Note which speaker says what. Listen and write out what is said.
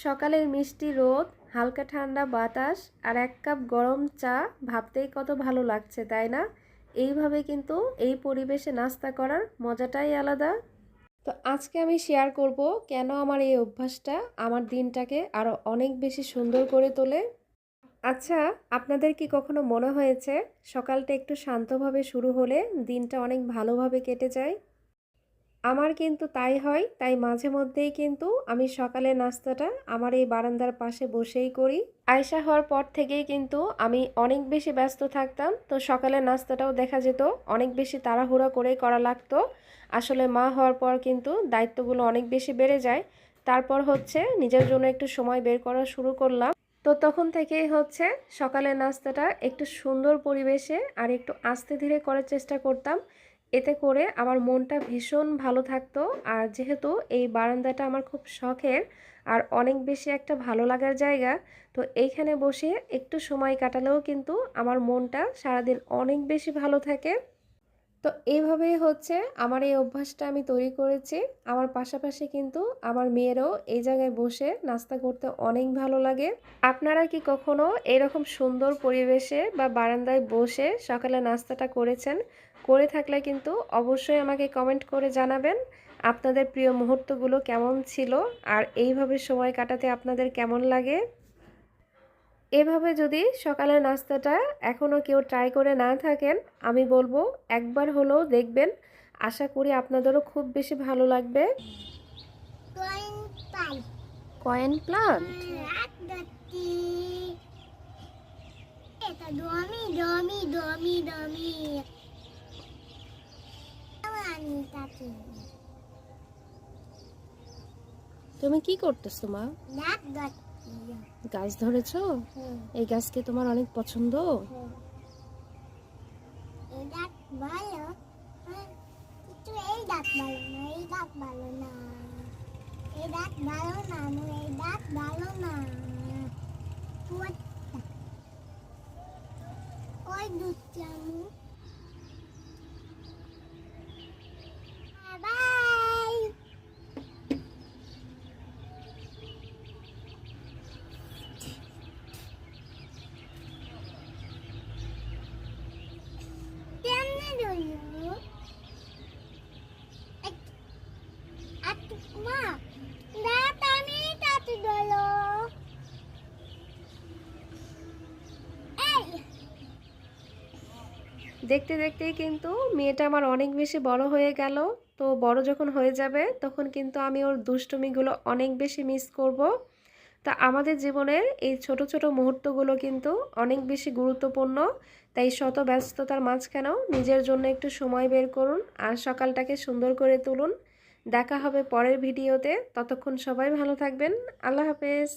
Speaker 1: সকালের মিষ্টি রোদ, হালকা ঠান্ডা বাতাস আর এক কাপ গরম চা ভাবতেই কত ভালো লাগছে, তাই না? এইভাবে কিন্তু এই পরিবেশে নাস্তা করার মজাটাই আলাদা। তো আজকে আমি শেয়ার করব কেন আমার এই অভ্যাসটা আমার দিনটাকে আরও অনেক বেশি সুন্দর করে তোলে। আচ্ছা, আপনাদের কি কখনো মনে হয়েছে সকালটা একটু শান্তভাবে শুরু হলে দিনটা অনেক ভালোভাবে কেটে যায়? আমার কিন্তু তাই হয়। তাই মাঝে মধ্যেই কিন্তু আমি সকালের নাস্তাটা আমার এই বারান্দার পাশে বসেই করি। আয়শা হওয়ার পর থেকেই কিন্তু আমি অনেক বেশি ব্যস্ত থাকতাম। তো সকালের নাস্তাটাও দেখা যেত অনেক বেশি তাড়াহুড়া করেই করা লাগতো। আসলে মা হওয়ার পর কিন্তু দায়িত্বগুলো অনেক বেশি বেড়ে যায়। তারপর হচ্ছে নিজের জন্য একটু সময় বের করা শুরু করলাম। তো তখন থেকেই হচ্ছে সকালের নাস্তাটা একটু সুন্দর পরিবেশে আর একটু আস্তে ধীরে করার চেষ্টা করতাম। এতে করে আমার মনটা ভীষণ ভালো থাকতো। আর যেহেতু এই বারান্দাটা আমার খুব শখের আর অনেক বেশি একটা ভালো লাগার জায়গা, তো এইখানে বসে একটু সময় কাটালেও কিন্তু আমার মনটা সারাদিন অনেক বেশি ভালো থাকে। তো এইভাবেই হচ্ছে আমার এই অভ্যাসটা আমি তৈরি করেছি। আমার পাশাপাশি কিন্তু আমার মেয়েরও এই জায়গায় বসে নাস্তা করতে অনেক ভালো লাগে। আপনারা কি কখনো এরকম সুন্দর পরিবেশে বা বারান্দায় বসে সকালে নাস্তাটা করেছেন? করে থাকলে কিন্তু অবশ্যই আমাকে কমেন্ট করে জানাবেন আপনাদের প্রিয় মুহূর্তগুলো কেমন ছিল আর এইভাবে সময় কাটাতে আপনাদের কেমন লাগে। এভাবে যদি সকালের নাস্তাটা এখনও কেউ ট্রাই করে না থাকেন, আমি বলবো একবার হলেও দেখবেন। আশা করি আপনাদেরও খুব বেশি ভালো লাগবে। Coin plant? তুমি কি করতেছো মা? গাছ ধরেছো? এই গাছ কি তোমার অনেক পছন্দ? দেখতে দেখতেই কিন্তু মেয়েটা আমার অনেক বেশি বড় হয়ে গেল। তো বড় যখন হয়ে যাবে তখন কিন্তু আমি ওর দুষ্টুমিগুলো অনেক বেশি মিস করব। তা আমাদের জীবনের এই ছোট ছোট মুহূর্তগুলো কিন্তু অনেক বেশি গুরুত্বপূর্ণ। তাই শত ব্যস্ততার মাঝখানেও নিজের জন্য একটু সময় বের করুন আর সকালটাকে সুন্দর করে তুলুন। দেখা হবে পরের ভিডিওতে। ততক্ষণ সবাই ভালো থাকবেন। আল্লাহ হাফেজ।